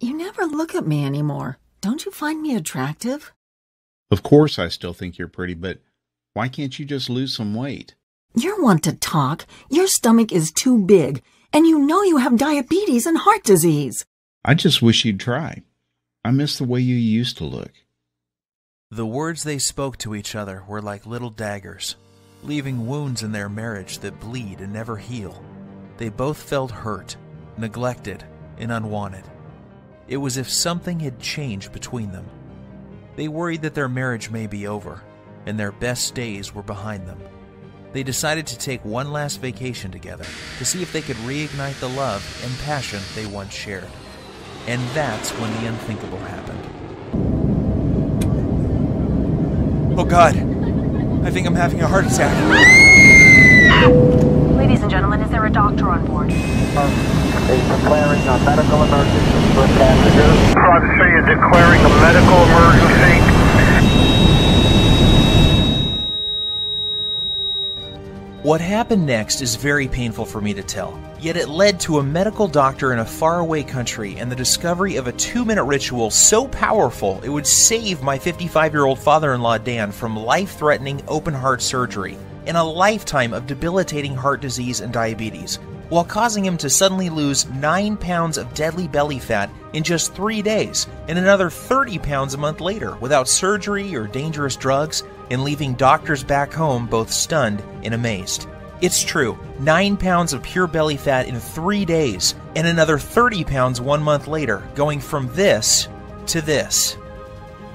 You never look at me anymore. Don't you find me attractive? Of course I still think you're pretty, but why can't you just lose some weight? You're one to talk. Your stomach is too big, and you know you have diabetes and heart disease. I just wish you'd try. I miss the way you used to look. The words they spoke to each other were like little daggers, leaving wounds in their marriage that bleed and never heal. They both felt hurt, neglected, and unwanted. It was as if something had changed between them. They worried that their marriage may be over, and their best days were behind them. They decided to take one last vacation together to see if they could reignite the love and passion they once shared. And that's when the unthinkable happened. Oh God, I think I'm having a heart attack. Ladies and gentlemen, is there a doctor on board? Is declaring a medical emergency for passengers. Private City is declaring a medical emergency. What happened next is very painful for me to tell, yet it led to a medical doctor in a faraway country and the discovery of a 2-minute ritual so powerful it would save my 55-year-old father-in-law Dan from life-threatening open-heart surgery and a lifetime of debilitating heart disease and diabetes, while causing him to suddenly lose 9 pounds of deadly belly fat in just 3 days and another 30 pounds a month later without surgery or dangerous drugs, and leaving doctors back home both stunned and amazed. It's true, 9 pounds of pure belly fat in 3 days and another 30 pounds 1 month later, going from this to this,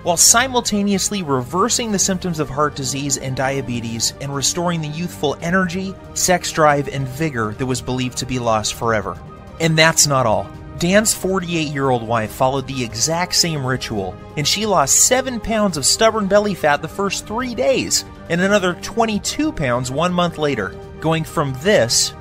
while simultaneously reversing the symptoms of heart disease and diabetes and restoring the youthful energy, sex drive, and vigor that was believed to be lost forever. And that's not all. Dan's 48-year-old wife followed the exact same ritual, and she lost 7 pounds of stubborn belly fat the first 3 days, and another 22 pounds 1 month later, going from this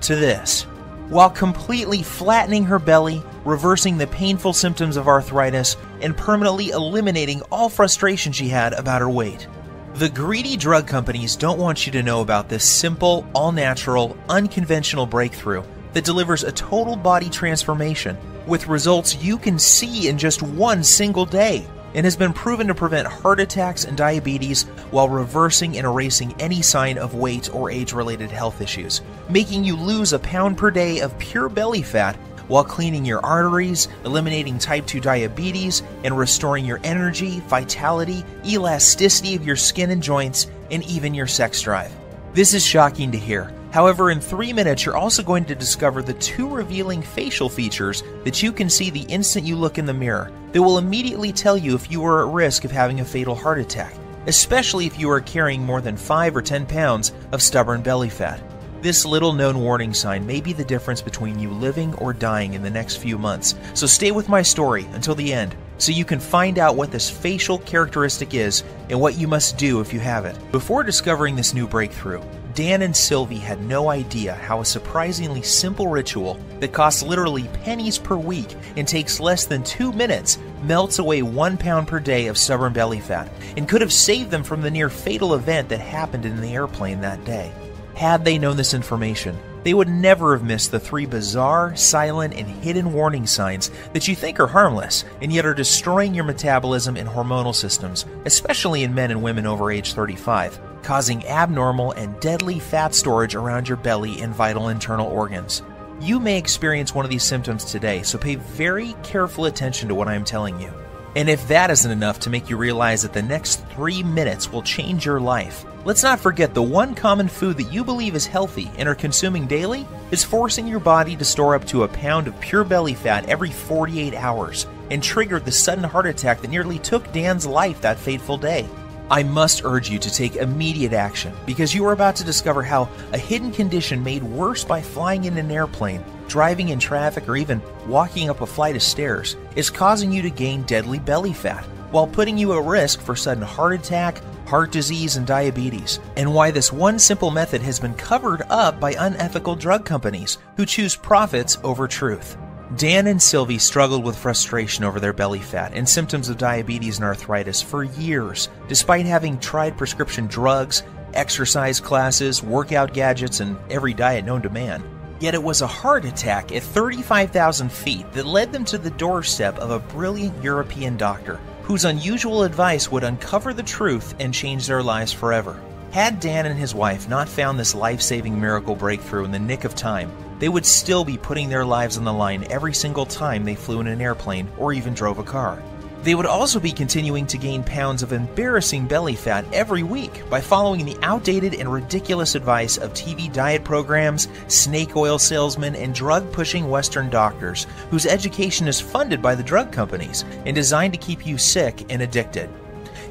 to this, while completely flattening her belly, reversing the painful symptoms of arthritis, and permanently eliminating all frustration she had about her weight. The greedy drug companies don't want you to know about this simple, all-natural, unconventional breakthrough that delivers a total body transformation with results you can see in just one single day, and has been proven to prevent heart attacks and diabetes while reversing and erasing any sign of weight or age-related health issues, making you lose a pound per day of pure belly fat while cleaning your arteries, eliminating type 2 diabetes, and restoring your energy, vitality, elasticity of your skin and joints, and even your sex drive. This is shocking to hear. However, in 3 minutes, you're also going to discover the 2 revealing facial features that you can see the instant you look in the mirror that will immediately tell you if you are at risk of having a fatal heart attack, especially if you are carrying more than 5 or 10 pounds of stubborn belly fat. This little-known warning sign may be the difference between you living or dying in the next few months, so stay with my story until the end so you can find out what this facial characteristic is and what you must do if you have it. Before discovering this new breakthrough, Dan and Sylvie had no idea how a surprisingly simple ritual that costs literally pennies per week and takes less than 2 minutes melts away 1 pound per day of stubborn belly fat and could have saved them from the near fatal event that happened in the airplane that day. Had they known this information, they would never have missed the 3 bizarre, silent, and hidden warning signs that you think are harmless and yet are destroying your metabolism and hormonal systems, especially in men and women over age 35. Causing abnormal and deadly fat storage around your belly and vital internal organs. You may experience one of these symptoms today, so pay very careful attention to what I am telling you. And if that isn't enough to make you realize that the next 3 minutes will change your life, let's not forget the one common food that you believe is healthy and are consuming daily is forcing your body to store up to a pound of pure belly fat every 48 hours and triggered the sudden heart attack that nearly took Dan's life that fateful day. I must urge you to take immediate action because you are about to discover how a hidden condition made worse by flying in an airplane, driving in traffic, or even walking up a flight of stairs is causing you to gain deadly belly fat while putting you at risk for sudden heart attack, heart disease, and diabetes, and why this one simple method has been covered up by unethical drug companies who choose profits over truth. Dan and Sylvie struggled with frustration over their belly fat and symptoms of diabetes and arthritis for years, despite having tried prescription drugs, exercise classes, workout gadgets, and every diet known to man. Yet it was a heart attack at 35,000 feet that led them to the doorstep of a brilliant European doctor whose unusual advice would uncover the truth and change their lives forever. Had Dan and his wife not found this life-saving miracle breakthrough in the nick of time, they would still be putting their lives on the line every single time they flew in an airplane or even drove a car. They would also be continuing to gain pounds of embarrassing belly fat every week by following the outdated and ridiculous advice of TV diet programs, snake oil salesmen, and drug-pushing Western doctors whose education is funded by the drug companies and designed to keep you sick and addicted.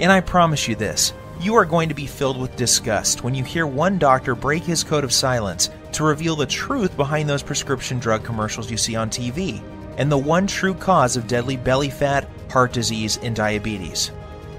And I promise you this, you are going to be filled with disgust when you hear one doctor break his code of silence to reveal the truth behind those prescription drug commercials you see on TV, and the one true cause of deadly belly fat, heart disease, and diabetes.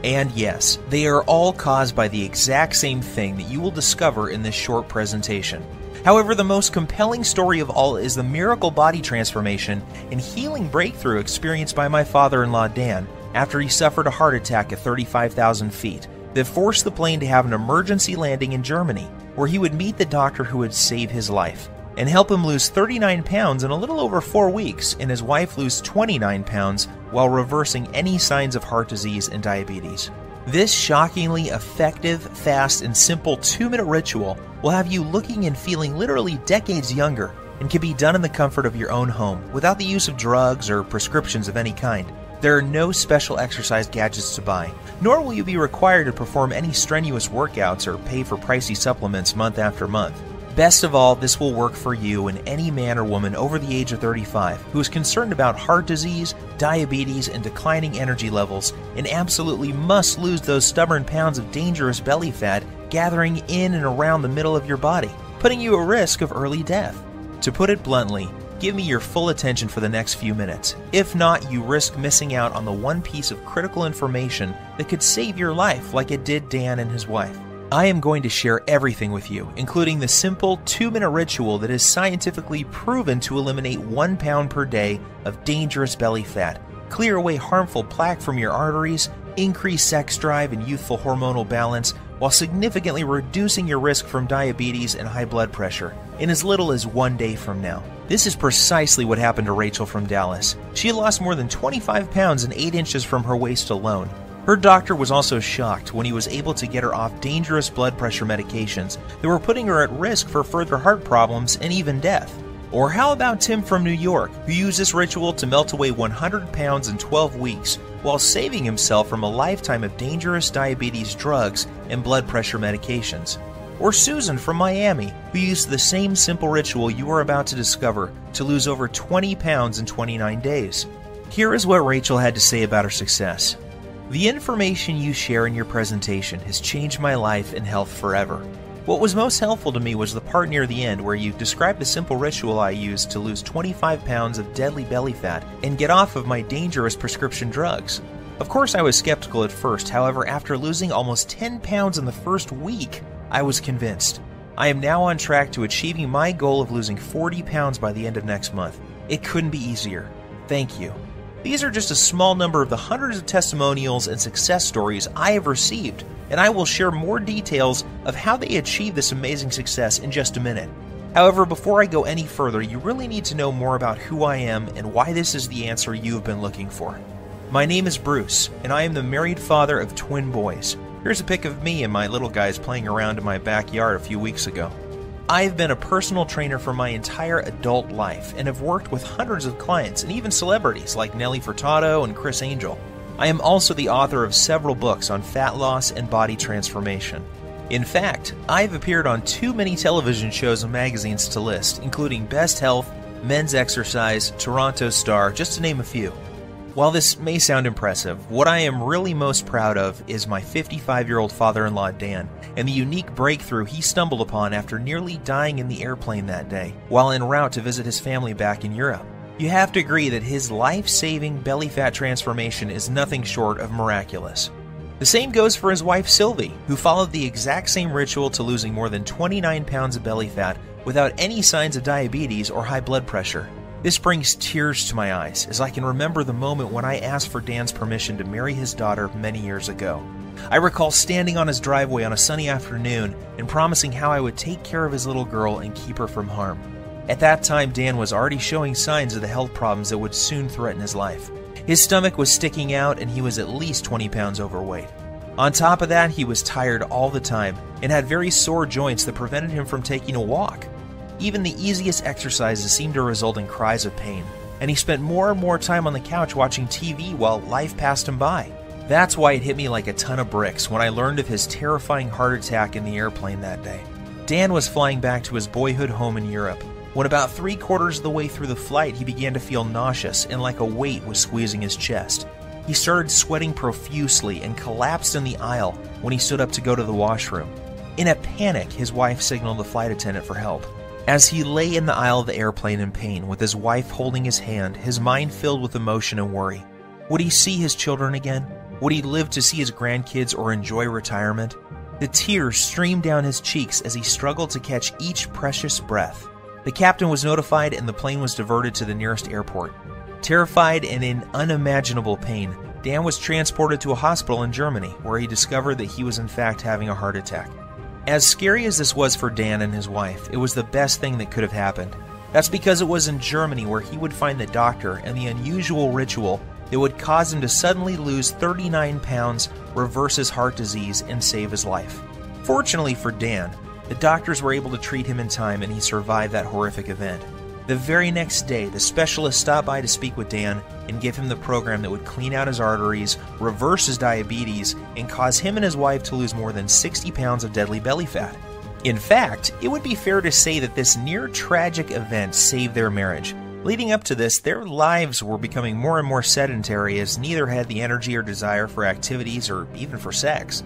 And yes, they are all caused by the exact same thing that you will discover in this short presentation. However, the most compelling story of all is the miracle body transformation and healing breakthrough experienced by my father-in-law Dan after he suffered a heart attack at 35,000 feet that forced the plane to have an emergency landing in Germany, where he would meet the doctor who would save his life and help him lose 39 pounds in a little over 4 weeks, and his wife lose 29 pounds while reversing any signs of heart disease and diabetes. This shockingly effective, fast, and simple 2-minute ritual will have you looking and feeling literally decades younger and can be done in the comfort of your own home without the use of drugs or prescriptions of any kind. There are no special exercise gadgets to buy, nor will you be required to perform any strenuous workouts or pay for pricey supplements month after month. Best of all, this will work for you and any man or woman over the age of 35 who is concerned about heart disease, diabetes, and declining energy levels and absolutely must lose those stubborn pounds of dangerous belly fat gathering in and around the middle of your body, putting you at risk of early death. To put it bluntly, give me your full attention for the next few minutes. If not, you risk missing out on the one piece of critical information that could save your life like it did Dan and his wife. I am going to share everything with you, including the simple 2-minute ritual that is scientifically proven to eliminate 1 pound per day of dangerous belly fat, clear away harmful plaque from your arteries, increase sex drive and youthful hormonal balance, while significantly reducing your risk from diabetes and high blood pressure in as little as 1 day from now. This is precisely what happened to Rachel from Dallas. She lost more than 25 pounds and 8 inches from her waist alone. Her doctor was also shocked when he was able to get her off dangerous blood pressure medications that were putting her at risk for further heart problems and even death. Or how about Tim from New York, who used this ritual to melt away 100 pounds in 12 weeks while saving himself from a lifetime of dangerous diabetes drugs and blood pressure medications? Or Susan from Miami, who used the same simple ritual you are about to discover to lose over 20 pounds in 29 days. Here is what Rachel had to say about her success. The information you share in your presentation has changed my life and health forever. What was most helpful to me was the part near the end where you described the simple ritual I used to lose 25 pounds of deadly belly fat and get off of my dangerous prescription drugs. Of course, I was skeptical at first. However, after losing almost 10 pounds in the first week, I was convinced. I am now on track to achieving my goal of losing 40 pounds by the end of next month. It couldn't be easier. Thank you. These are just a small number of the hundreds of testimonials and success stories I have received, and I will share more details of how they achieved this amazing success in just a minute. However, before I go any further, you really need to know more about who I am and why this is the answer you have been looking for. My name is Bruce, and I am the married father of twin boys. Here's a pic of me and my little guys playing around in my backyard a few weeks ago. I've been a personal trainer for my entire adult life and have worked with hundreds of clients and even celebrities like Nelly Furtado and Chris Angel. I am also the author of several books on fat loss and body transformation. In fact, I've appeared on too many television shows and magazines to list, including Best Health, Men's Exercise, Toronto Star, just to name a few. While this may sound impressive, what I am really most proud of is my 55-year-old father-in-law Dan and the unique breakthrough he stumbled upon after nearly dying in the airplane that day while en route to visit his family back in Europe. You have to agree that his life-saving belly fat transformation is nothing short of miraculous. The same goes for his wife Sylvie, who followed the exact same ritual to losing more than 29 pounds of belly fat without any signs of diabetes or high blood pressure. This brings tears to my eyes as I can remember the moment when I asked for Dan's permission to marry his daughter many years ago. I recall standing on his driveway on a sunny afternoon and promising how I would take care of his little girl and keep her from harm. At that time, Dan was already showing signs of the health problems that would soon threaten his life. His stomach was sticking out and he was at least 20 pounds overweight. On top of that, he was tired all the time and had very sore joints that prevented him from taking a walk. Even the easiest exercises seemed to result in cries of pain, and he spent more and more time on the couch watching TV while life passed him by. That's why it hit me like a ton of bricks when I learned of his terrifying heart attack in the airplane that day. Dan was flying back to his boyhood home in Europe. When about 3/4 of the way through the flight, he began to feel nauseous and like a weight was squeezing his chest. He started sweating profusely and collapsed in the aisle when he stood up to go to the washroom. In a panic, his wife signaled the flight attendant for help. As he lay in the aisle of the airplane in pain with his wife holding his hand, his mind filled with emotion and worry. Would he see his children again? Would he live to see his grandkids or enjoy retirement? The tears streamed down his cheeks as he struggled to catch each precious breath. The captain was notified and the plane was diverted to the nearest airport. Terrified and in unimaginable pain, Dan was transported to a hospital in Germany, where he discovered that he was in fact having a heart attack. As scary as this was for Dan and his wife, it was the best thing that could have happened. That's because it was in Germany where he would find the doctor and the unusual ritual that would cause him to suddenly lose 39 pounds, reverse his heart disease, and save his life. Fortunately for Dan, the doctors were able to treat him in time and he survived that horrific event. The very next day, the specialist stopped by to speak with Dan and give him the program that would clean out his arteries, reverse his diabetes, and cause him and his wife to lose more than 60 pounds of deadly belly fat. In fact, it would be fair to say that this near-tragic event saved their marriage. Leading up to this, their lives were becoming more and more sedentary as neither had the energy or desire for activities or even for sex.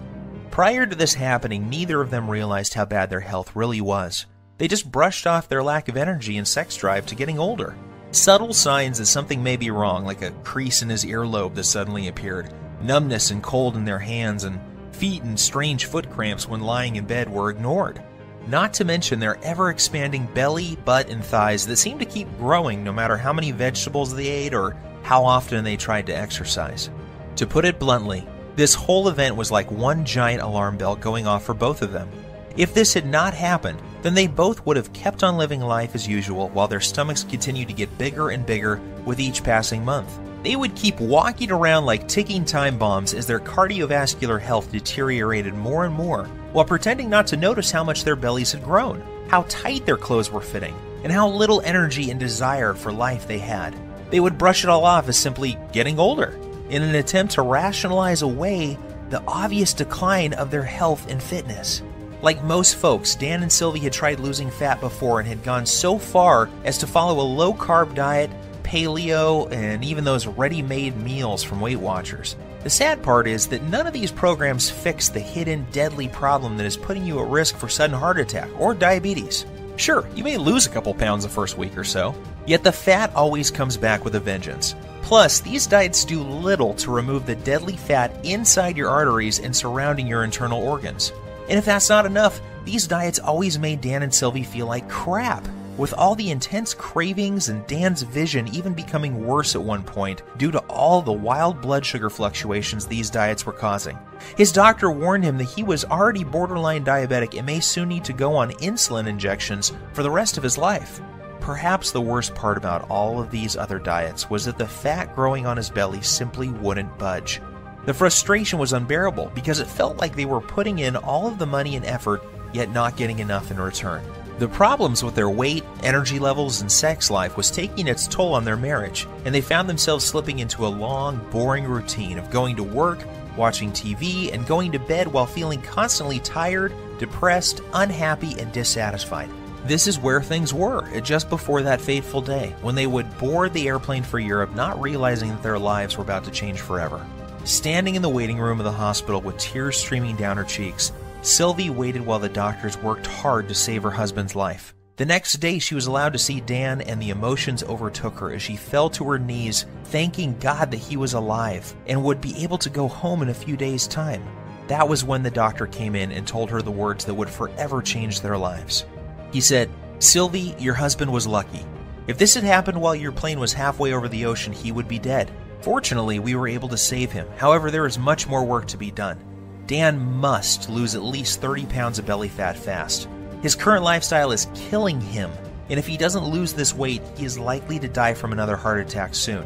Prior to this happening, neither of them realized how bad their health really was. They just brushed off their lack of energy and sex drive to getting older. Subtle signs that something may be wrong, like a crease in his earlobe that suddenly appeared, numbness and cold in their hands, and feet and strange foot cramps when lying in bed were ignored. Not to mention their ever-expanding belly, butt, and thighs that seemed to keep growing no matter how many vegetables they ate or how often they tried to exercise. To put it bluntly, this whole event was like one giant alarm bell going off for both of them. If this had not happened, then they both would have kept on living life as usual while their stomachs continued to get bigger and bigger with each passing month. They would keep walking around like ticking time bombs as their cardiovascular health deteriorated more and more, while pretending not to notice how much their bellies had grown, how tight their clothes were fitting, and how little energy and desire for life they had. They would brush it all off as simply getting older, in an attempt to rationalize away the obvious decline of their health and fitness. Like most folks, Dan and Sylvie had tried losing fat before and had gone so far as to follow a low-carb diet, paleo, and even those ready-made meals from Weight Watchers. The sad part is that none of these programs fix the hidden, deadly problem that is putting you at risk for sudden heart attack or diabetes. Sure, you may lose a couple pounds the first week or so, yet the fat always comes back with a vengeance. Plus, these diets do little to remove the deadly fat inside your arteries and surrounding your internal organs. And if that's not enough, these diets always made Dan and Sylvie feel like crap, with all the intense cravings and Dan's vision even becoming worse at one point due to all the wild blood sugar fluctuations these diets were causing. His doctor warned him that he was already borderline diabetic and may soon need to go on insulin injections for the rest of his life. Perhaps the worst part about all of these other diets was that the fat growing on his belly simply wouldn't budge. The frustration was unbearable because it felt like they were putting in all of the money and effort, yet not getting enough in return. The problems with their weight, energy levels, and sex life was taking its toll on their marriage, and they found themselves slipping into a long, boring routine of going to work, watching TV, and going to bed while feeling constantly tired, depressed, unhappy, and dissatisfied. This is where things were just before that fateful day, when they would board the airplane for Europe, not realizing that their lives were about to change forever. Standing in the waiting room of the hospital with tears streaming down her cheeks, Sylvie waited while the doctors worked hard to save her husband's life. The next day, she was allowed to see Dan, and the emotions overtook her as she fell to her knees, thanking God that he was alive and would be able to go home in a few days' time. That was when the doctor came in and told her the words that would forever change their lives. He said, "Sylvie, your husband was lucky. If this had happened while your plane was halfway over the ocean, he would be dead. Fortunately, we were able to save him. However, there is much more work to be done. Dan must lose at least 30 pounds of belly fat fast. His current lifestyle is killing him. and if he doesn't lose this weight, he is likely to die from another heart attack soon.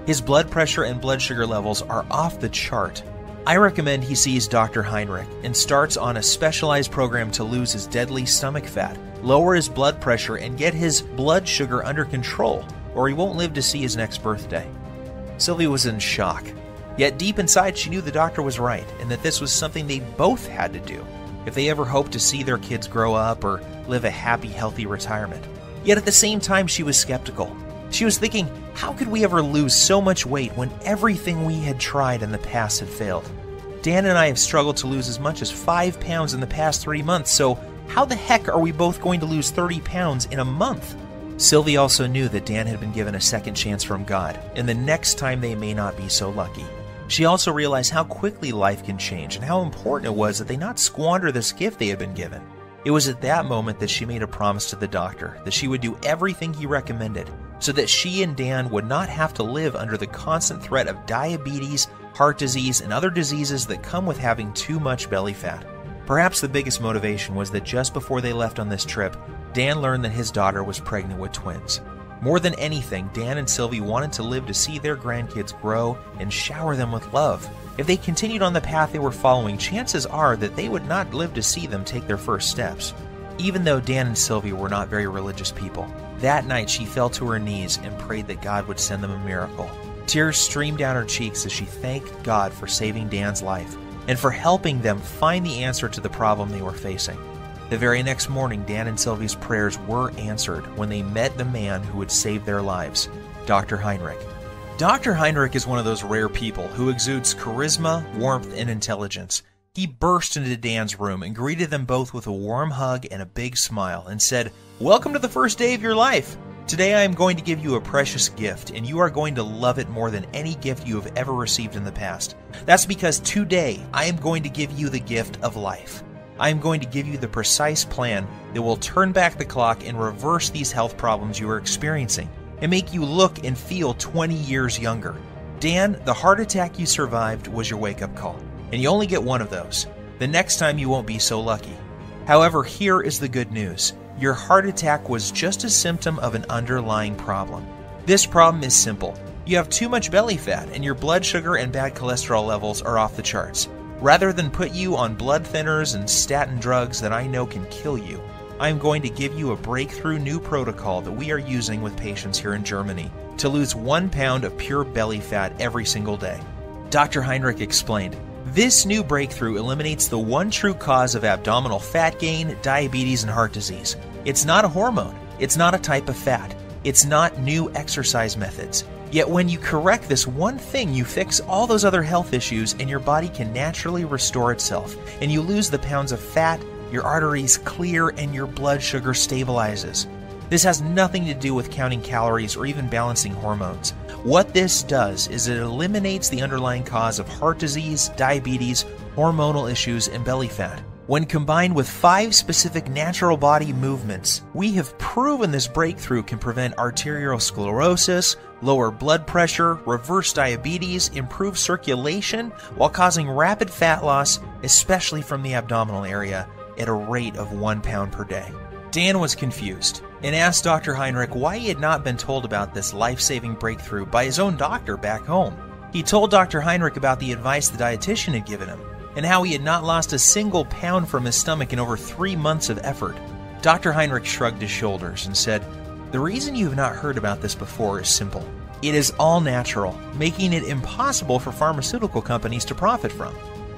His blood pressure and blood sugar levels are off the chart. I recommend he sees Dr. Heinrich and starts on a specialized program to lose his deadly stomach fat, lower his blood pressure, and get his blood sugar under control, or he won't live to see his next birthday. Sylvie was in shock. Yet deep inside, she knew the doctor was right, and that this was something they both had to do if they ever hoped to see their kids grow up or live a happy, healthy retirement. Yet at the same time, she was skeptical. She was thinking, how could we ever lose so much weight when everything we had tried in the past had failed? Dan and I have struggled to lose as much as 5 pounds in the past 3 months, so how the heck are we both going to lose 30 pounds in a month? Sylvie also knew that Dan had been given a second chance from God, and the next time they may not be so lucky. She also realized how quickly life can change and how important it was that they not squander this gift they had been given. It was at that moment that she made a promise to the doctor that she would do everything he recommended so that she and Dan would not have to live under the constant threat of diabetes, heart disease, and other diseases that come with having too much belly fat. Perhaps the biggest motivation was that just before they left on this trip, Dan learned that his daughter was pregnant with twins. More than anything, Dan and Sylvie wanted to live to see their grandkids grow and shower them with love. If they continued on the path they were following, chances are that they would not live to see them take their first steps. Even though Dan and Sylvie were not very religious people, that night she fell to her knees and prayed that God would send them a miracle. Tears streamed down her cheeks as she thanked God for saving Dan's life and for helping them find the answer to the problem they were facing. The very next morning, Dan and Sylvie's prayers were answered when they met the man who would save their lives, Dr. Heinrich. Dr. Heinrich is one of those rare people who exudes charisma, warmth, and intelligence. He burst into Dan's room and greeted them both with a warm hug and a big smile and said, "Welcome to the first day of your life. Today I am going to give you a precious gift, and you are going to love it more than any gift you have ever received in the past. That's because today I am going to give you the gift of life. I am going to give you the precise plan that will turn back the clock and reverse these health problems you are experiencing and make you look and feel 20 years younger. Dan, the heart attack you survived was your wake-up call, and you only get one of those. The next time you won't be so lucky. However, here is the good news. Your heart attack was just a symptom of an underlying problem. This problem is simple. You have too much belly fat, and your blood sugar and bad cholesterol levels are off the charts. Rather than put you on blood thinners and statin drugs that I know can kill you, I am going to give you a breakthrough new protocol that we are using with patients here in Germany to lose 1 pound of pure belly fat every single day. Dr. Heinrich explained, this new breakthrough eliminates the one true cause of abdominal fat gain, diabetes, and heart disease. It's not a hormone. It's not a type of fat. It's not new exercise methods. Yet when you correct this one thing, you fix all those other health issues and your body can naturally restore itself, and you lose the pounds of fat, your arteries clear, and your blood sugar stabilizes. This has nothing to do with counting calories or even balancing hormones. What this does is it eliminates the underlying cause of heart disease, diabetes, hormonal issues, and belly fat. When combined with 5 specific natural body movements, we have proven this breakthrough can prevent arteriosclerosis, lower blood pressure, reverse diabetes, improve circulation, while causing rapid fat loss, especially from the abdominal area, at a rate of 1 pound per day. Dan was confused and asked Dr. Heinrich why he had not been told about this life-saving breakthrough by his own doctor back home. He told Dr. Heinrich about the advice the dietitian had given him, and how he had not lost a single pound from his stomach in over 3 months of effort. Dr. Heinrich shrugged his shoulders and said, "The reason you have not heard about this before is simple. It is all natural, making it impossible for pharmaceutical companies to profit from.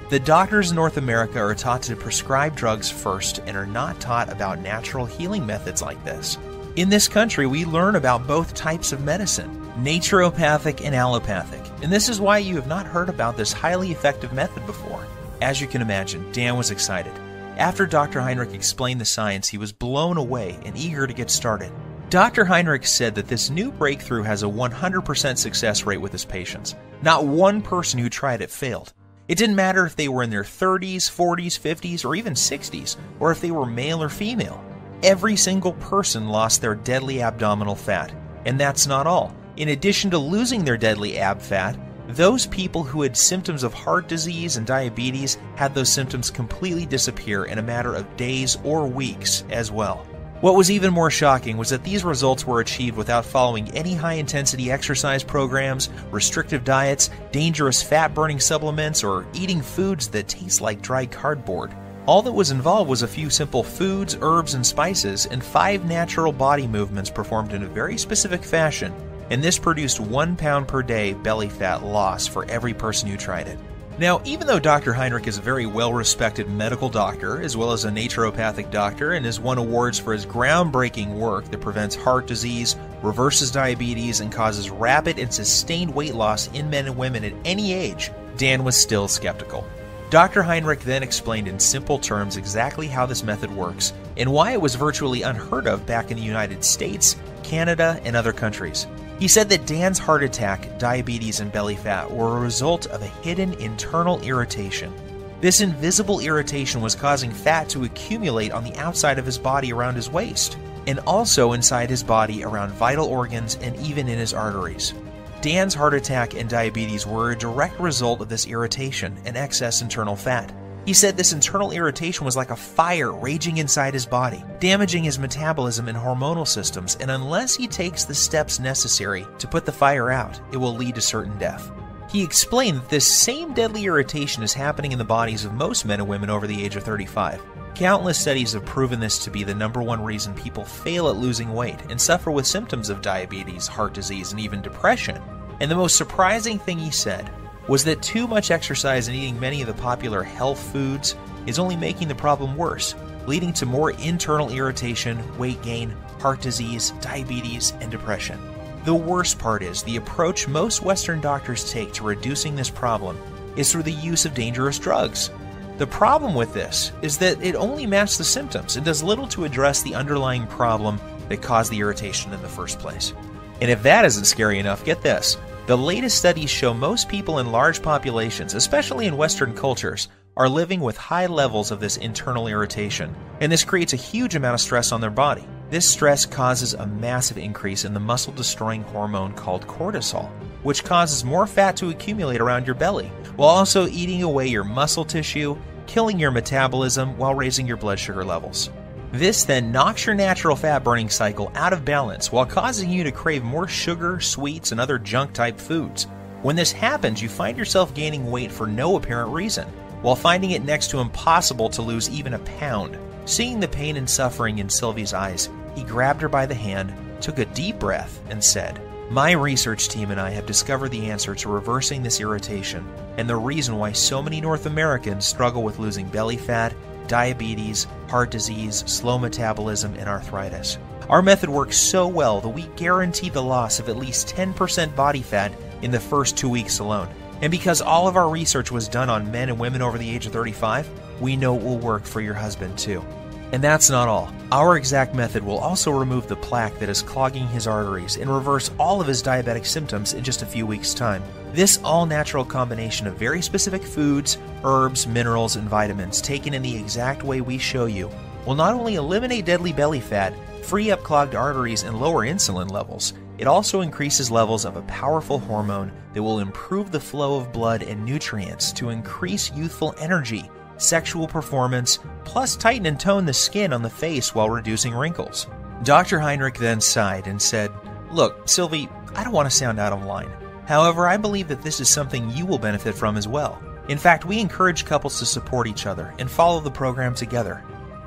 The doctors in North America are taught to prescribe drugs first and are not taught about natural healing methods like this. In this country, we learn about both types of medicine, naturopathic and allopathic, and this is why you have not heard about this highly effective method before." As you can imagine, Dan was excited. After Dr. Heinrich explained the science, he was blown away and eager to get started. Dr. Heinrich said that this new breakthrough has a 100% success rate with his patients. Not one person who tried it failed. It didn't matter if they were in their 30s, 40s, 50s, or even 60s, or if they were male or female. Every single person lost their deadly abdominal fat. And that's not all. In addition to losing their deadly ab fat, those people who had symptoms of heart disease and diabetes had those symptoms completely disappear in a matter of days or weeks as well. What was even more shocking was that these results were achieved without following any high-intensity exercise programs, restrictive diets, dangerous fat-burning supplements, or eating foods that taste like dry cardboard. All that was involved was a few simple foods, herbs, and spices, and 5 natural body movements performed in a very specific fashion, and this produced 1 pound per day belly fat loss for every person who tried it. Now, even though Dr. Heinrich is a very well-respected medical doctor, as well as a naturopathic doctor, and has won awards for his groundbreaking work that prevents heart disease, reverses diabetes, and causes rapid and sustained weight loss in men and women at any age, Dan was still skeptical. Dr. Heinrich then explained in simple terms exactly how this method works, and why it was virtually unheard of back in the United States, Canada, and other countries. He said that Dan's heart attack, diabetes, and belly fat were a result of a hidden internal irritation. This invisible irritation was causing fat to accumulate on the outside of his body around his waist, and also inside his body around vital organs and even in his arteries. Dan's heart attack and diabetes were a direct result of this irritation and excess internal fat. He said this internal irritation was like a fire raging inside his body, damaging his metabolism and hormonal systems, and unless he takes the steps necessary to put the fire out, it will lead to certain death. He explained that this same deadly irritation is happening in the bodies of most men and women over the age of 35. Countless studies have proven this to be the #1 reason people fail at losing weight and suffer with symptoms of diabetes, heart disease, and even depression. And the most surprising thing he said was that too much exercise and eating many of the popular health foods is only making the problem worse, leading to more internal irritation, weight gain, heart disease, diabetes, and depression. The worst part is the approach most Western doctors take to reducing this problem is through the use of dangerous drugs. The problem with this is that it only masks the symptoms and does little to address the underlying problem that caused the irritation in the first place. And if that isn't scary enough, get this. The latest studies show most people in large populations, especially in Western cultures, are living with high levels of this internal irritation, and this creates a huge amount of stress on their body. This stress causes a massive increase in the muscle-destroying hormone called cortisol, which causes more fat to accumulate around your belly, while also eating away your muscle tissue, killing your metabolism while raising your blood sugar levels. This then knocks your natural fat-burning cycle out of balance while causing you to crave more sugar, sweets, and other junk-type foods. When this happens, you find yourself gaining weight for no apparent reason, while finding it next to impossible to lose even a pound. Seeing the pain and suffering in Sylvie's eyes, he grabbed her by the hand, took a deep breath, and said, "My research team and I have discovered the answer to reversing this irritation, and the reason why so many North Americans struggle with losing belly fat, diabetes, heart disease, slow metabolism, and arthritis. Our method works so well that we guarantee the loss of at least 10% body fat in the first 2 weeks alone. And because all of our research was done on men and women over the age of 35, we know it will work for your husband too." And that's not all. Our exact method will also remove the plaque that is clogging his arteries and reverse all of his diabetic symptoms in just a few weeks' time. This all-natural combination of very specific foods, herbs, minerals, and vitamins taken in the exact way we show you will not only eliminate deadly belly fat, free up clogged arteries, and lower insulin levels, it also increases levels of a powerful hormone that will improve the flow of blood and nutrients to increase youthful energy, sexual performance, plus tighten and tone the skin on the face while reducing wrinkles. Dr. Heinrich then sighed and said, "Look, Sylvie, I don't want to sound out of line. However, I believe that this is something you will benefit from as well. In fact, we encourage couples to support each other and follow the program together.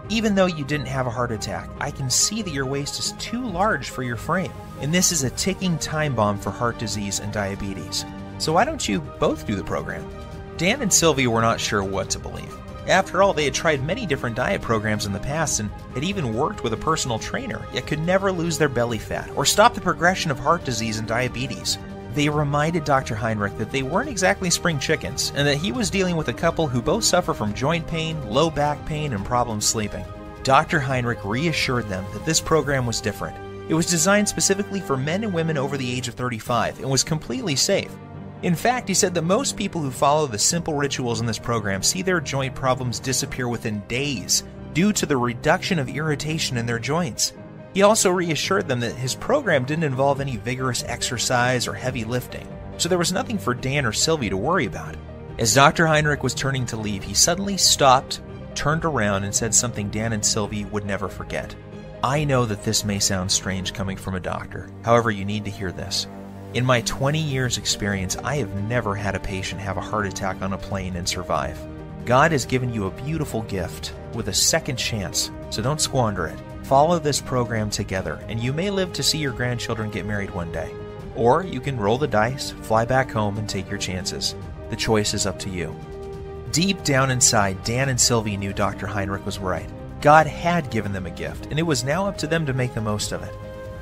Even though you didn't have a heart attack, I can see that your waist is too large for your frame, and this is a ticking time bomb for heart disease and diabetes. So why don't you both do the program?" Dan and Sylvie were not sure what to believe. After all, they had tried many different diet programs in the past and had even worked with a personal trainer, yet could never lose their belly fat or stop the progression of heart disease and diabetes. They reminded Dr. Heinrich that they weren't exactly spring chickens, and that he was dealing with a couple who both suffer from joint pain, low back pain, and problems sleeping. Dr. Heinrich reassured them that this program was different. It was designed specifically for men and women over the age of 35 and was completely safe. In fact, he said that most people who follow the simple rituals in this program see their joint problems disappear within days due to the reduction of irritation in their joints. He also reassured them that his program didn't involve any vigorous exercise or heavy lifting, so there was nothing for Dan or Sylvie to worry about. As Dr. Heinrich was turning to leave, he suddenly stopped, turned around, and said something Dan and Sylvie would never forget. I know that this may sound strange coming from a doctor, however you need to hear this. In my 20 years experience, I have never had a patient have a heart attack on a plane and survive. God has given you a beautiful gift with a second chance, so don't squander it. Follow this program together, and you may live to see your grandchildren get married one day. Or you can roll the dice, fly back home, and take your chances. The choice is up to you. Deep down inside, Dan and Sylvie knew Dr. Heinrich was right. God had given them a gift, and it was now up to them to make the most of it.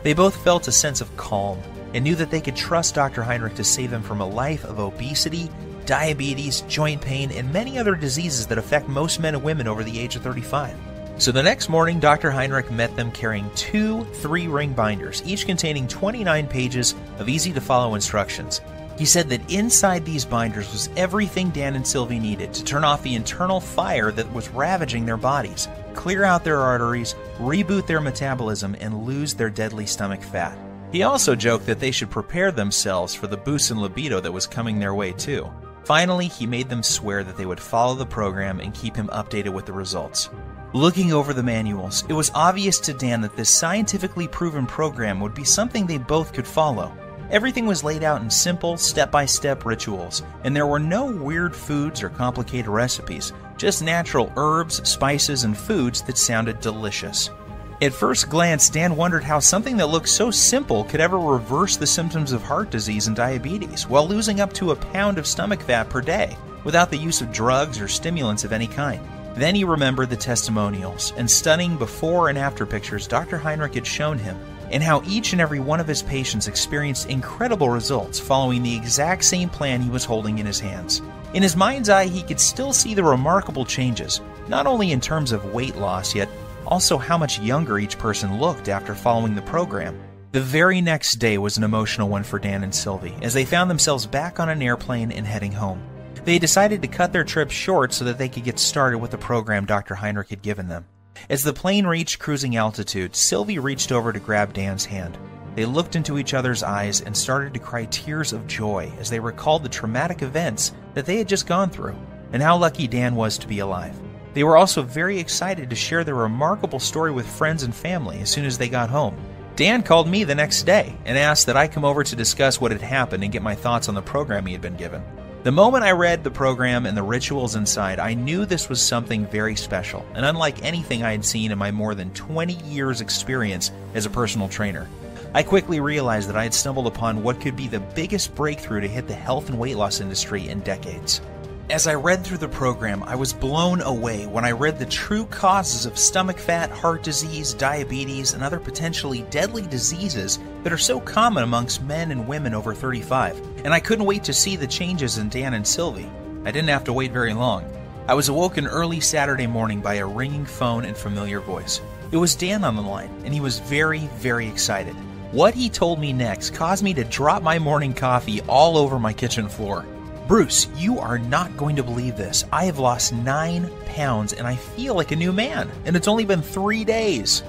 They both felt a sense of calm and knew that they could trust Dr. Heinrich to save them from a life of obesity, diabetes, joint pain, and many other diseases that affect most men and women over the age of 35. So the next morning, Dr. Heinrich met them carrying 2 3-ring binders, each containing 29 pages of easy-to-follow instructions. He said that inside these binders was everything Dan and Sylvie needed to turn off the internal fire that was ravaging their bodies, clear out their arteries, reboot their metabolism, and lose their deadly stomach fat. He also joked that they should prepare themselves for the boost in libido that was coming their way too. Finally, he made them swear that they would follow the program and keep him updated with the results. Looking over the manuals, it was obvious to Dan that this scientifically proven program would be something they both could follow. Everything was laid out in simple, step-by-step rituals, and there were no weird foods or complicated recipes, just natural herbs, spices, and foods that sounded delicious. At first glance, Dan wondered how something that looked so simple could ever reverse the symptoms of heart disease and diabetes while losing up to a pound of stomach fat per day without the use of drugs or stimulants of any kind. Then he remembered the testimonials and stunning before and after pictures Dr. Heinrich had shown him, and how each and every one of his patients experienced incredible results following the exact same plan he was holding in his hands. In his mind's eye, he could still see the remarkable changes, not only in terms of weight loss, yet also how much younger each person looked after following the program. The very next day was an emotional one for Dan and Sylvie, as they found themselves back on an airplane and heading home. They decided to cut their trip short so that they could get started with the program Dr. Heinrich had given them. As the plane reached cruising altitude, Sylvie reached over to grab Dan's hand. They looked into each other's eyes and started to cry tears of joy as they recalled the traumatic events that they had just gone through, and how lucky Dan was to be alive. They were also very excited to share their remarkable story with friends and family as soon as they got home. Dan called me the next day and asked that I come over to discuss what had happened and get my thoughts on the program he had been given. The moment I read the program and the rituals inside, I knew this was something very special and unlike anything I had seen in my more than 20 years experience as a personal trainer. I quickly realized that I had stumbled upon what could be the biggest breakthrough to hit the health and weight loss industry in decades. As I read through the program, I was blown away when I read the true causes of stomach fat, heart disease, diabetes, and other potentially deadly diseases that are so common amongst men and women over 35, and I couldn't wait to see the changes in Dan and Sylvie. I didn't have to wait very long. I was awoken early Saturday morning by a ringing phone and familiar voice. It was Dan on the line, and he was very, very excited. What he told me next caused me to drop my morning coffee all over my kitchen floor. "Bruce, you are not going to believe this. I have lost 9 pounds and I feel like a new man, and it's only been 3 days.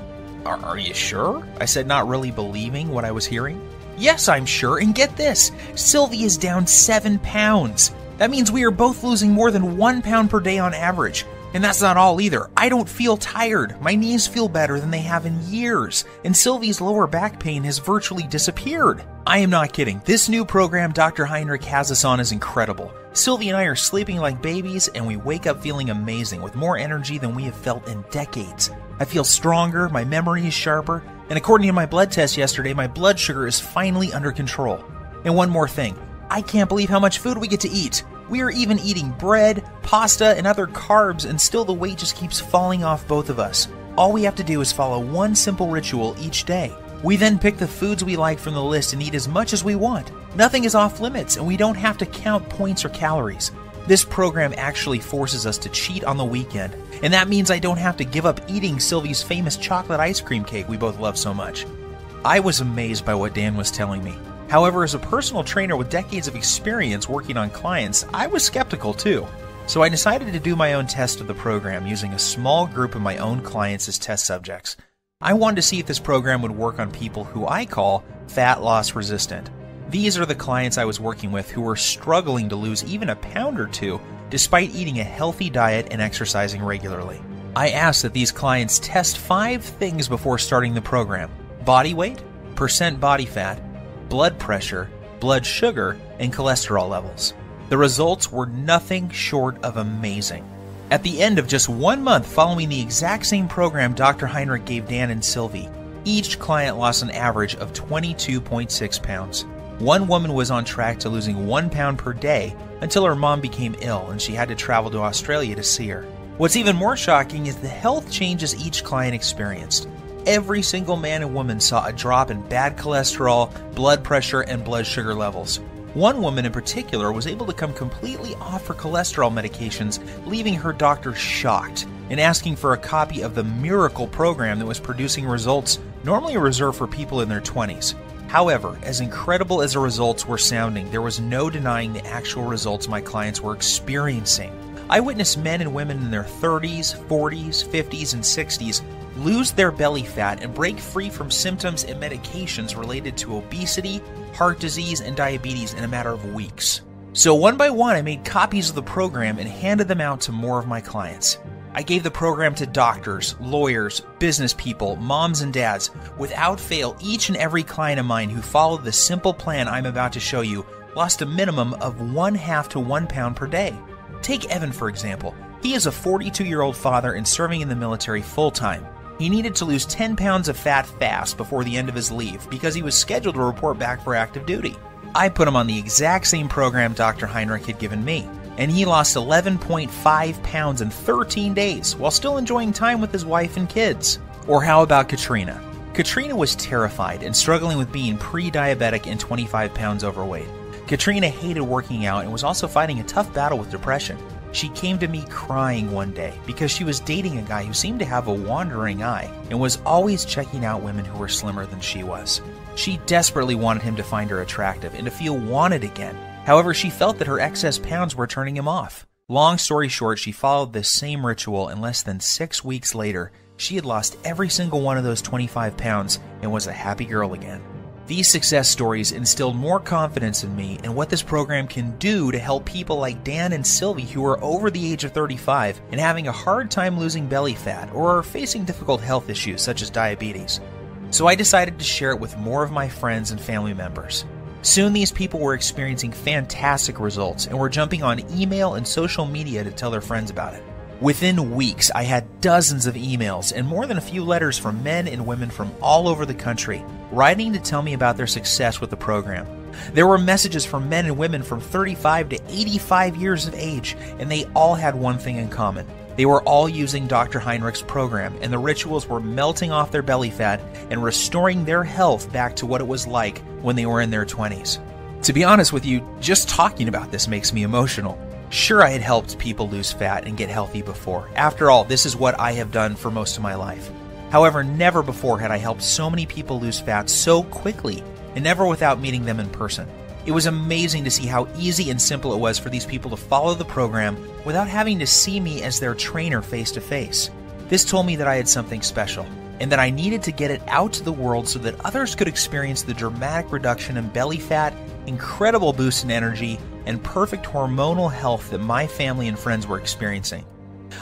Are you sure? I said, not really believing what I was hearing. Yes, I'm sure, and get this. Sylvie is down 7 pounds. That means we are both losing more than 1 pound per day on average. And that's not all either. I don't feel tired. My knees feel better than they have in years, and Sylvie's lower back pain has virtually disappeared. I am not kidding. This new program Dr. Heinrich has us on is incredible. Sylvie and I are sleeping like babies, and we wake up feeling amazing with more energy than we have felt in decades. I feel stronger, my memory is sharper, and according to my blood test yesterday, my blood sugar is finally under control. And one more thing. I can't believe how much food we get to eat. We are even eating bread, pasta, and other carbs, and still the weight just keeps falling off both of us. All we have to do is follow one simple ritual each day. We then pick the foods we like from the list and eat as much as we want. Nothing is off limits, and we don't have to count points or calories. This program actually forces us to cheat on the weekend, and that means I don't have to give up eating Sylvie's famous chocolate ice cream cake we both love so much. I was amazed by what Dan was telling me. However, as a personal trainer with decades of experience working on clients, I was skeptical too. So I decided to do my own test of the program using a small group of my own clients as test subjects. I wanted to see if this program would work on people who I call fat loss resistant. These are the clients I was working with who were struggling to lose even a pound or two despite eating a healthy diet and exercising regularly. I asked that these clients test 5 things before starting the program: body weight, percent body fat, blood pressure, blood sugar, and cholesterol levels. The results were nothing short of amazing. At the end of just 1 month following the exact same program Dr. Heinrich gave Dan and Sylvie, each client lost an average of 22.6 pounds. One woman was on track to losing 1 pound per day until her mom became ill and she had to travel to Australia to see her. What's even more shocking is the health changes each client experienced. Every single man and woman saw a drop in bad cholesterol, blood pressure, and blood sugar levels. One woman in particular was able to come completely off her cholesterol medications, leaving her doctor shocked and asking for a copy of the miracle program that was producing results normally reserved for people in their 20s. However, as incredible as the results were sounding, there was no denying the actual results my clients were experiencing. I witnessed men and women in their 30s, 40s, 50s, and 60s lose their belly fat and break free from symptoms and medications related to obesity, heart disease, and diabetes in a matter of weeks. So one by one, I made copies of the program and handed them out to more of my clients. I gave the program to doctors, lawyers, business people, moms and dads. Without fail, each and every client of mine who followed the simple plan I'm about to show you lost a minimum of 1/2 to 1 pound per day. Take Evan, for example. He is a 42-year-old father and serving in the military full-time. He needed to lose 10 pounds of fat fast before the end of his leave because he was scheduled to report back for active duty. I put him on the exact same program Dr. Heinrich had given me, and he lost 11.5 pounds in 13 days while still enjoying time with his wife and kids. Or how about Katrina? Katrina was terrified and struggling with being pre-diabetic and 25 pounds overweight. Katrina hated working out and was also fighting a tough battle with depression. She came to me crying one day because she was dating a guy who seemed to have a wandering eye and was always checking out women who were slimmer than she was. She desperately wanted him to find her attractive and to feel wanted again. However, she felt that her excess pounds were turning him off. Long story short, she followed this same ritual, and less than 6 weeks later, she had lost every single one of those 25 pounds and was a happy girl again. These success stories instilled more confidence in me and what this program can do to help people like Dan and Sylvie who are over the age of 35 and having a hard time losing belly fat or are facing difficult health issues such as diabetes. So I decided to share it with more of my friends and family members. Soon these people were experiencing fantastic results and were jumping on email and social media to tell their friends about it. Within weeks, I had dozens of emails and more than a few letters from men and women from all over the country, writing to tell me about their success with the program. There were messages from men and women from 35 to 85 years of age, and they all had one thing in common. They were all using Dr. Heinrich's program, and the rituals were melting off their belly fat and restoring their health back to what it was like when they were in their 20s. To be honest with you, just talking about this makes me emotional. Sure, I had helped people lose fat and get healthy before. After all, this is what I have done for most of my life. However, never before had I helped so many people lose fat so quickly, and never without meeting them in person. It was amazing to see how easy and simple it was for these people to follow the program without having to see me as their trainer face to face. This told me that I had something special, and that I needed to get it out to the world so that others could experience the dramatic reduction in belly fat, incredible boost in energy, and perfect hormonal health that my family and friends were experiencing.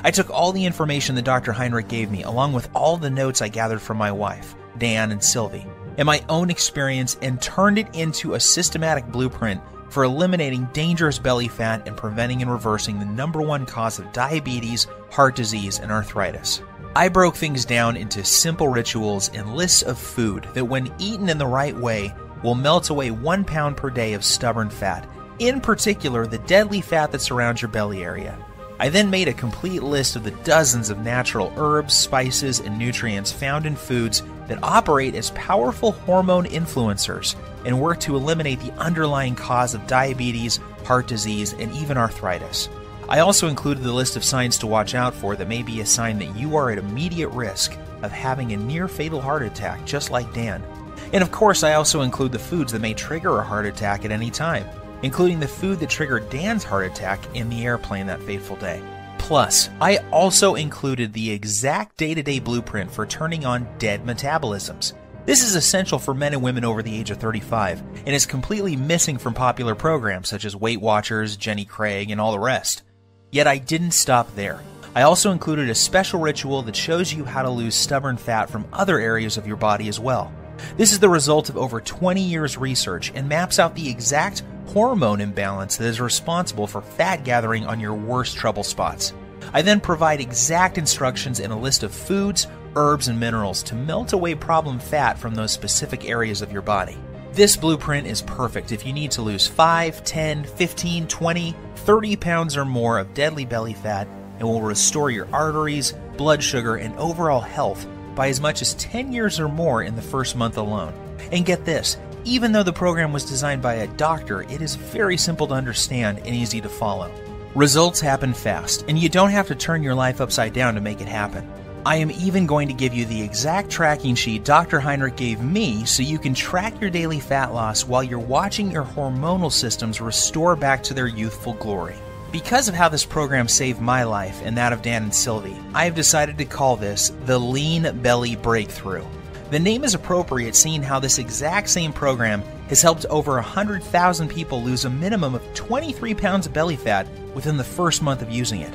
I took all the information that Dr. Heinrich gave me, along with all the notes I gathered from my wife, Dan and Sylvie, and my own experience, and turned it into a systematic blueprint for eliminating dangerous belly fat and preventing and reversing the #1 cause of diabetes, heart disease, and arthritis. I broke things down into simple rituals and lists of food that, when eaten in the right way, will melt away 1 pound per day of stubborn fat, in particular the deadly fat that surrounds your belly area. I then made a complete list of the dozens of natural herbs, spices, and nutrients found in foods that operate as powerful hormone influencers and work to eliminate the underlying cause of diabetes, heart disease, and even arthritis. I also included the list of signs to watch out for that may be a sign that you are at immediate risk of having a near-fatal heart attack, just like Dan. And of course, I also include the foods that may trigger a heart attack at any time, including the food that triggered Dan's heart attack in the airplane that fateful day. Plus, I also included the exact day-to-day blueprint for turning on dead metabolisms. This is essential for men and women over the age of 35, and is completely missing from popular programs such as Weight Watchers, Jenny Craig, and all the rest. Yet I didn't stop there. I also included a special ritual that shows you how to lose stubborn fat from other areas of your body as well. This is the result of over 20 years research and maps out the exact hormone imbalance that is responsible for fat gathering on your worst trouble spots. I then provide exact instructions and a list of foods, herbs, and minerals to melt away problem fat from those specific areas of your body. This blueprint is perfect if you need to lose 5, 10, 15, 20, 30 pounds or more of deadly belly fat and will restore your arteries, blood sugar, and overall health by as much as 10 years or more in the first month alone. And get this, even though the program was designed by a doctor, it is very simple to understand and easy to follow. Results happen fast, and you don't have to turn your life upside down to make it happen. I am even going to give you the exact tracking sheet Dr. Heinrich gave me so you can track your daily fat loss while you're watching your hormonal systems restore back to their youthful glory. Because of how this program saved my life and that of Dan and Sylvie, I have decided to call this the Lean Belly Breakthrough. The name is appropriate seeing how this exact same program has helped over 100,000 people lose a minimum of 23 pounds of belly fat within the first month of using it.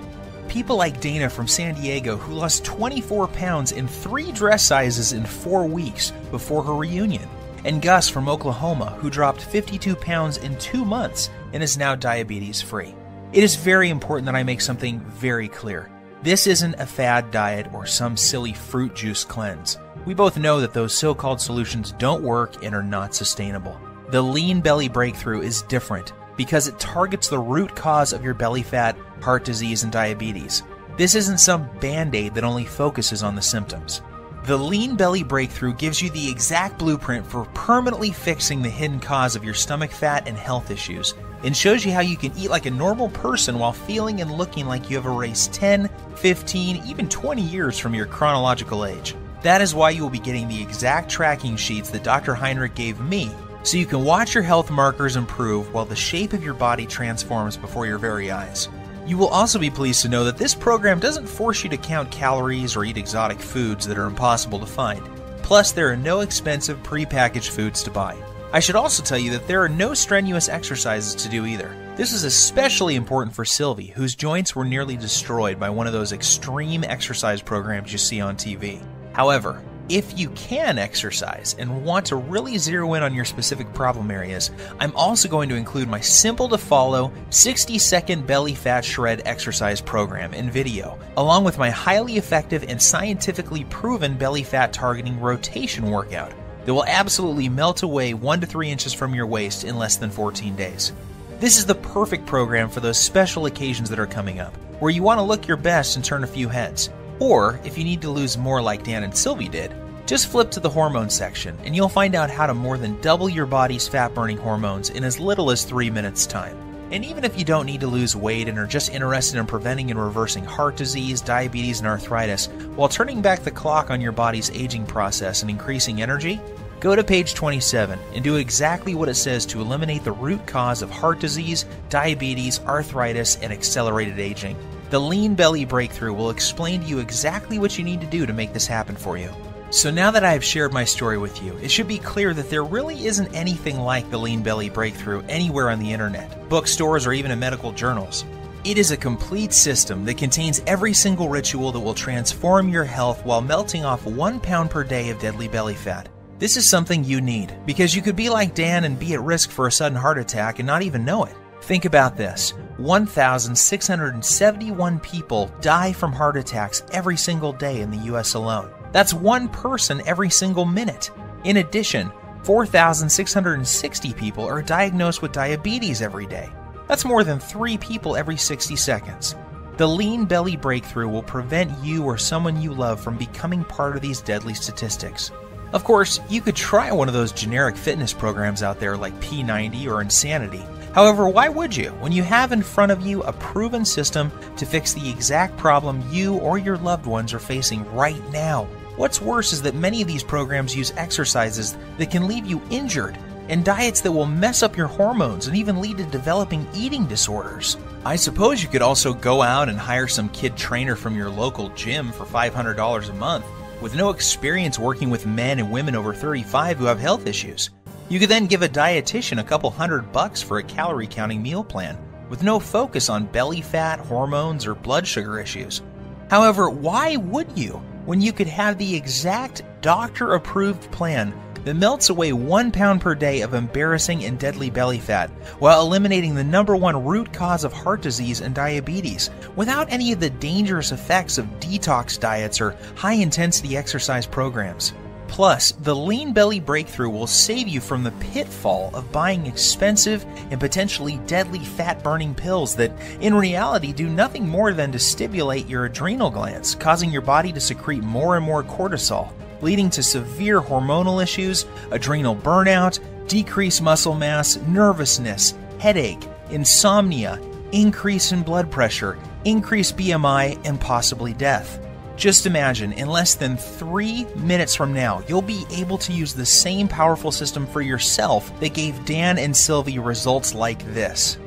People like Dana from San Diego, who lost 24 pounds in 3 dress sizes in 4 weeks before her reunion, and Gus from Oklahoma, who dropped 52 pounds in 2 months and is now diabetes-free. It is very important that I make something very clear. This isn't a fad diet or some silly fruit juice cleanse. We both know that those so-called solutions don't work and are not sustainable. The Lean Belly Breakthrough is different because it targets the root cause of your belly fat, heart disease, and diabetes. This isn't some band-aid that only focuses on the symptoms. The Lean Belly Breakthrough gives you the exact blueprint for permanently fixing the hidden cause of your stomach fat and health issues, and shows you how you can eat like a normal person while feeling and looking like you have erased 10, 15, even 20 years from your chronological age. That is why you will be getting the exact tracking sheets that Dr. Heinrich gave me, so you can watch your health markers improve while the shape of your body transforms before your very eyes. You will also be pleased to know that this program doesn't force you to count calories or eat exotic foods that are impossible to find. Plus, there are no expensive pre-packaged foods to buy. I should also tell you that there are no strenuous exercises to do either. This is especially important for Sylvie, whose joints were nearly destroyed by one of those extreme exercise programs you see on TV. However, if you can exercise and want to really zero in on your specific problem areas, I'm also going to include my simple to follow 60-second belly fat shred exercise program and video, along with my highly effective and scientifically proven belly fat targeting rotation workout that will absolutely melt away 1 to 3 inches from your waist in less than 14 days. This is the perfect program for those special occasions that are coming up, where you want to look your best and turn a few heads. Or, if you need to lose more like Dan and Sylvie did, just flip to the hormone section and you'll find out how to more than double your body's fat-burning hormones in as little as 3 minutes time. And even if you don't need to lose weight and are just interested in preventing and reversing heart disease, diabetes, and arthritis, while turning back the clock on your body's aging process and increasing energy, go to page 27 and do exactly what it says to eliminate the root cause of heart disease, diabetes, arthritis, and accelerated aging. The Lean Belly Breakthrough will explain to you exactly what you need to do to make this happen for you. So now that I have shared my story with you, it should be clear that there really isn't anything like the Lean Belly Breakthrough anywhere on the internet, bookstores, or even in medical journals. It is a complete system that contains every single ritual that will transform your health while melting off 1 pound per day of deadly belly fat. This is something you need, because you could be like Dan and be at risk for a sudden heart attack and not even know it. Think about this. 1,671 people die from heart attacks every single day in the US alone. That's 1 person every single minute. In addition, 4,660 people are diagnosed with diabetes every day. That's more than 3 people every 60 seconds. The Lean Belly Breakthrough will prevent you or someone you love from becoming part of these deadly statistics. Of course, you could try one of those generic fitness programs out there like P90 or Insanity. However, why would you when you have in front of you a proven system to fix the exact problem you or your loved ones are facing right now? What's worse is that many of these programs use exercises that can leave you injured and diets that will mess up your hormones and even lead to developing eating disorders. I suppose you could also go out and hire some kid trainer from your local gym for $500 a month with no experience working with men and women over 35 who have health issues. You could then give a dietitian a couple $100 for a calorie counting meal plan with no focus on belly fat, hormones, or blood sugar issues. However, why would you when you could have the exact doctor-approved plan that melts away 1 pound per day of embarrassing and deadly belly fat while eliminating the #1 root cause of heart disease and diabetes without any of the dangerous effects of detox diets or high-intensity exercise programs? Plus, the Lean Belly Breakthrough will save you from the pitfall of buying expensive and potentially deadly fat-burning pills that, in reality, do nothing more than to stimulate your adrenal glands, causing your body to secrete more and more cortisol, leading to severe hormonal issues, adrenal burnout, decreased muscle mass, nervousness, headache, insomnia, increase in blood pressure, increased BMI, and possibly death. Just imagine, in less than 3 minutes from now, you'll be able to use the same powerful system for yourself that gave Dan and Sylvie results like this.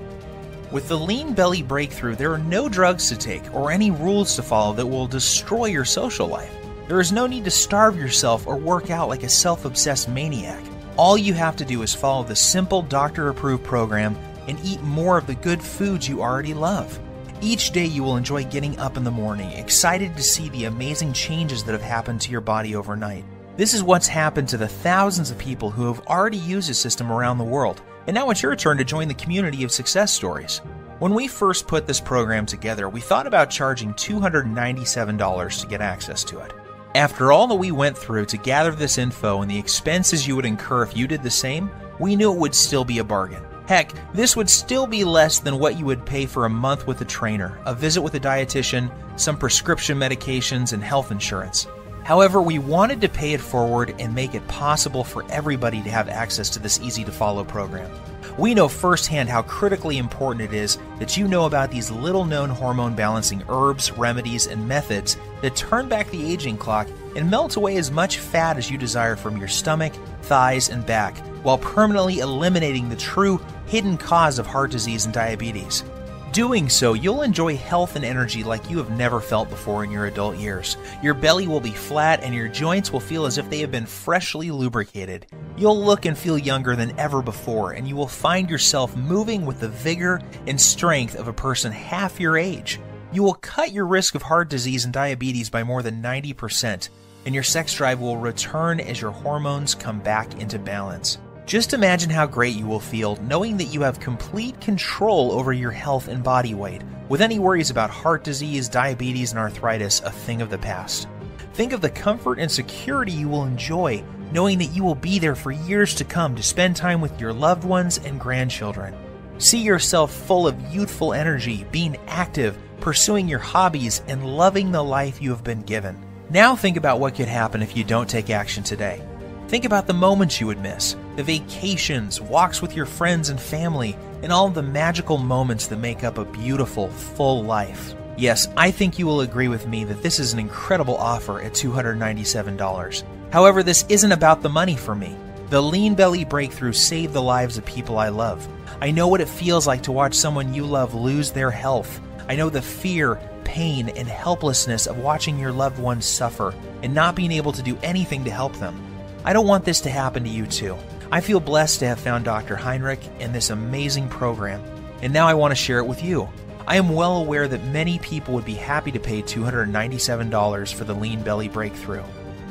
With the Lean Belly Breakthrough, there are no drugs to take or any rules to follow that will destroy your social life. There is no need to starve yourself or work out like a self-obsessed maniac. All you have to do is follow the simple doctor-approved program and eat more of the good foods you already love. Each day you will enjoy getting up in the morning, excited to see the amazing changes that have happened to your body overnight. This is what's happened to the thousands of people who have already used this system around the world, and now it's your turn to join the community of success stories. When we first put this program together, we thought about charging $297 to get access to it. After all that we went through to gather this info and the expenses you would incur if you did the same, we knew it would still be a bargain. Heck, this would still be less than what you would pay for a month with a trainer, a visit with a dietitian, some prescription medications, and health insurance. However, we wanted to pay it forward and make it possible for everybody to have access to this easy-to-follow program. We know firsthand how critically important it is that you know about these little-known hormone-balancing herbs, remedies, and methods that turn back the aging clock and melt away as much fat as you desire from your stomach, thighs, and back, while permanently eliminating the true hidden cause of heart disease and diabetes. Doing so, you'll enjoy health and energy like you have never felt before in your adult years. Your belly will be flat and your joints will feel as if they have been freshly lubricated. You'll look and feel younger than ever before, and you will find yourself moving with the vigor and strength of a person half your age. You will cut your risk of heart disease and diabetes by more than 90%, and your sex drive will return as your hormones come back into balance. Just imagine how great you will feel knowing that you have complete control over your health and body weight, with any worries about heart disease, diabetes, and arthritis a thing of the past. Think of the comfort and security you will enjoy knowing that you will be there for years to come to spend time with your loved ones and grandchildren. See yourself full of youthful energy, being active, pursuing your hobbies, and loving the life you have been given. Now think about what could happen if you don't take action today. Think about the moments you would miss, the vacations, walks with your friends and family, and all of the magical moments that make up a beautiful, full life. Yes, I think you will agree with me that this is an incredible offer at $297. However, this isn't about the money for me. The Lean Belly Breakthrough saved the lives of people I love. I know what it feels like to watch someone you love lose their health. I know the fear, pain, and helplessness of watching your loved ones suffer and not being able to do anything to help them. I don't want this to happen to you too. I feel blessed to have found Dr. Heinrich and this amazing program, and now I want to share it with you. I am well aware that many people would be happy to pay $297 for the Lean Belly Breakthrough.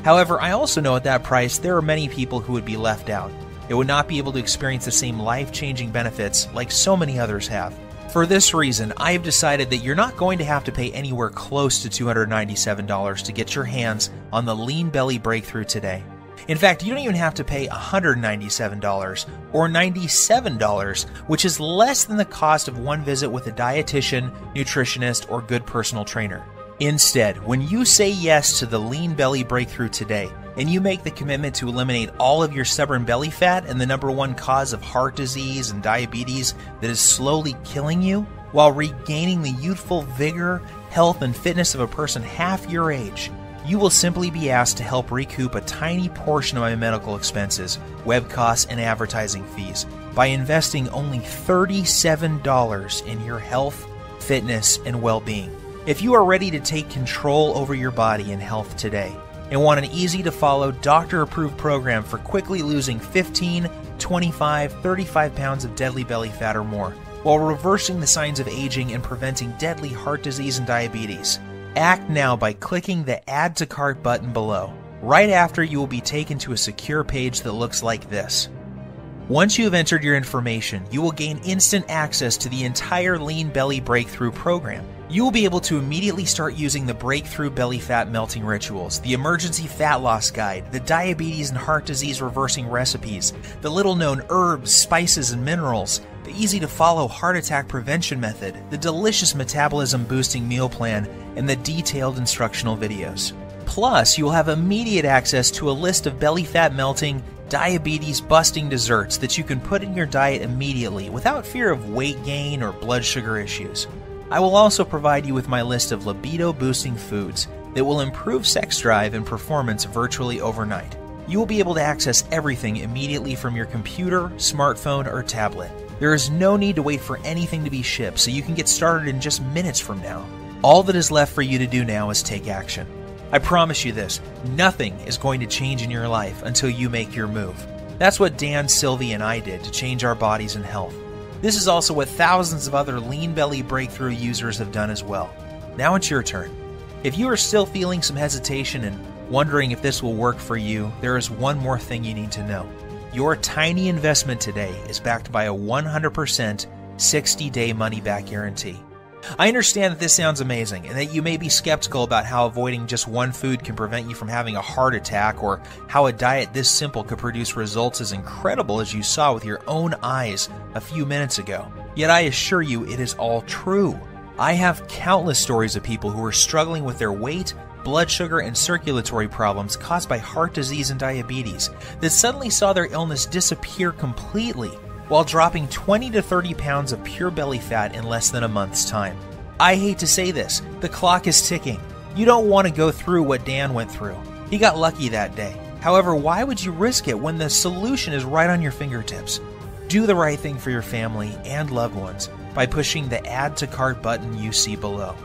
However, I also know at that price there are many people who would be left out. They would not be able to experience the same life-changing benefits like so many others have. For this reason, I have decided that you're not going to have to pay anywhere close to $297 to get your hands on the Lean Belly Breakthrough today. In fact, you don't even have to pay $197 or $97, which is less than the cost of one visit with a dietitian, nutritionist, or good personal trainer. Instead, when you say yes to the Lean Belly Breakthrough today, and you make the commitment to eliminate all of your stubborn belly fat and the #1 cause of heart disease and diabetes that is slowly killing you, while regaining the youthful vigor, health, and fitness of a person half your age, you will simply be asked to help recoup a tiny portion of my medical expenses, web costs, and advertising fees by investing only $37 in your health, fitness, and well-being. If you are ready to take control over your body and health today and want an easy-to-follow, doctor-approved program for quickly losing 15, 25, 35 pounds of deadly belly fat or more, while reversing the signs of aging and preventing deadly heart disease and diabetes, Act now by clicking the Add to Cart button below. Right after, you will be taken to a secure page that looks like this. Once you have entered your information, you will gain instant access to the entire Lean Belly Breakthrough program. You will be able to immediately start using the Breakthrough Belly Fat Melting Rituals, the Emergency Fat Loss Guide, the Diabetes and Heart Disease Reversing Recipes, the little-known herbs, spices, and minerals, the easy-to-follow heart attack prevention method, the delicious metabolism-boosting meal plan, and the detailed instructional videos. Plus, you will have immediate access to a list of belly fat melting, diabetes-busting desserts that you can put in your diet immediately without fear of weight gain or blood sugar issues. I will also provide you with my list of libido-boosting foods that will improve sex drive and performance virtually overnight. You will be able to access everything immediately from your computer, smartphone, or tablet. There is no need to wait for anything to be shipped, so you can get started in just minutes from now. All that is left for you to do now is take action. I promise you this, nothing is going to change in your life until you make your move. That's what Dan, Sylvie, and I did to change our bodies and health. This is also what thousands of other Lean Belly Breakthrough users have done as well. Now it's your turn. If you are still feeling some hesitation and wondering if this will work for you, there is one more thing you need to know. Your tiny investment today is backed by a 100% 60-day money-back guarantee. I understand that this sounds amazing and that you may be skeptical about how avoiding just one food can prevent you from having a heart attack, or how a diet this simple could produce results as incredible as you saw with your own eyes a few minutes ago. Yet I assure you it is all true. I have countless stories of people who are struggling with their weight, blood sugar, and circulatory problems caused by heart disease and diabetes that suddenly saw their illness disappear completely, while dropping 20 to 30 pounds of pure belly fat in less than a month's time. I hate to say this, the clock is ticking. You don't want to go through what Dan went through. He got lucky that day. However, why would you risk it when the solution is right on your fingertips? Do the right thing for your family and loved ones by pushing the Add to Cart button you see below.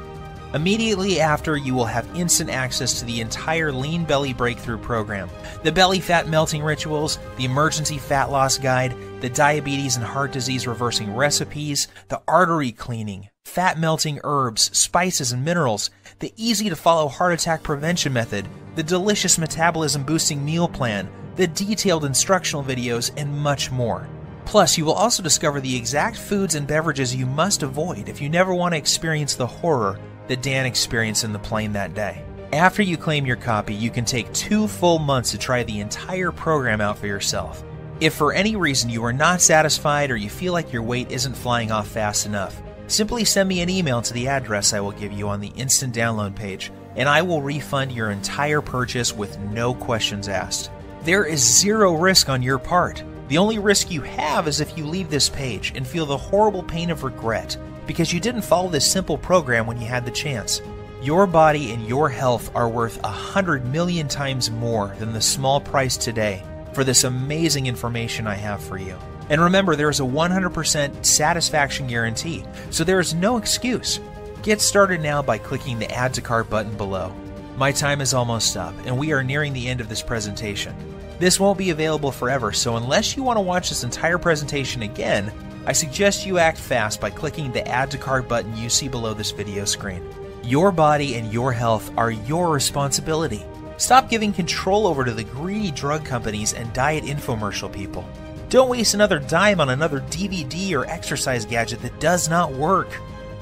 Immediately after, you will have instant access to the entire Lean Belly Breakthrough program, the Belly Fat Melting Rituals, the Emergency Fat Loss Guide, the Diabetes and Heart Disease Reversing Recipes, the Artery Cleaning, Fat Melting Herbs, Spices and Minerals, the easy-to-follow heart attack prevention method, the delicious metabolism boosting meal plan, the detailed instructional videos, and much more. Plus, you will also discover the exact foods and beverages you must avoid if you never want to experience the horror that Dan experienced in the plane that day. After you claim your copy, you can take 2 full months to try the entire program out for yourself. If for any reason you are not satisfied or you feel like your weight isn't flying off fast enough, simply send me an email to the address I will give you on the instant download page, and I will refund your entire purchase with no questions asked. There is zero risk on your part. The only risk you have is if you leave this page and feel the horrible pain of regret because you didn't follow this simple program when you had the chance. Your body and your health are worth 100 million times more than the small price today for this amazing information I have for you. And remember, there is a 100% satisfaction guarantee, so there is no excuse. Get started now by clicking the Add to Cart button below. My time is almost up, and we are nearing the end of this presentation. This won't be available forever, so unless you want to watch this entire presentation again, I suggest you act fast by clicking the Add to Cart button you see below this video screen. Your body and your health are your responsibility. Stop giving control over to the greedy drug companies and diet infomercial people. Don't waste another dime on another DVD or exercise gadget that does not work.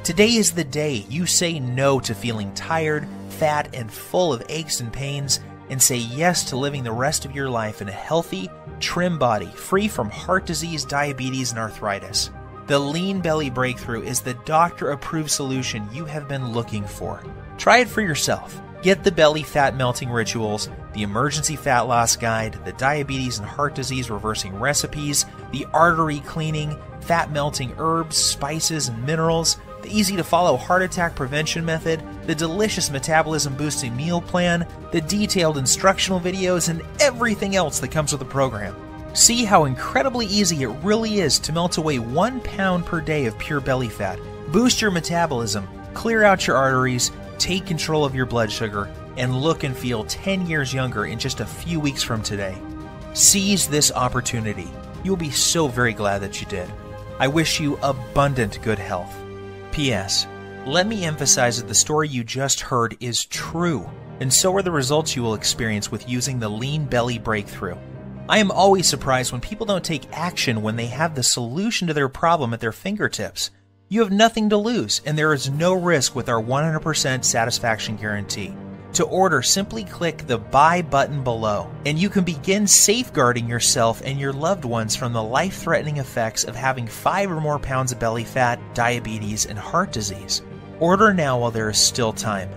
Today is the day you say no to feeling tired, fat, and full of aches and pains, and say yes to living the rest of your life in a healthy, trim body, free from heart disease, diabetes, and arthritis. The Lean Belly Breakthrough is the doctor-approved solution you have been looking for. Try it for yourself. Get the Belly Fat Melting Rituals, the Emergency Fat Loss Guide, the Diabetes and Heart Disease Reversing Recipes, the Artery Cleaning, Fat Melting Herbs, Spices, and Minerals, the easy-to-follow heart attack prevention method, the delicious metabolism-boosting meal plan, the detailed instructional videos, and everything else that comes with the program. See how incredibly easy it really is to melt away 1 pound per day of pure belly fat, boost your metabolism, clear out your arteries, take control of your blood sugar, and look and feel 10 years younger in just a few weeks from today. Seize this opportunity. You'll be so very glad that you did. I wish you abundant good health. P.S. Let me emphasize that the story you just heard is true, and so are the results you will experience with using the Lean Belly Breakthrough. I am always surprised when people don't take action when they have the solution to their problem at their fingertips. You have nothing to lose, and there is no risk with our 100% satisfaction guarantee. To order, simply click the Buy button below, and you can begin safeguarding yourself and your loved ones from the life-threatening effects of having 5 or more pounds of belly fat, diabetes, and heart disease. Order now while there is still time.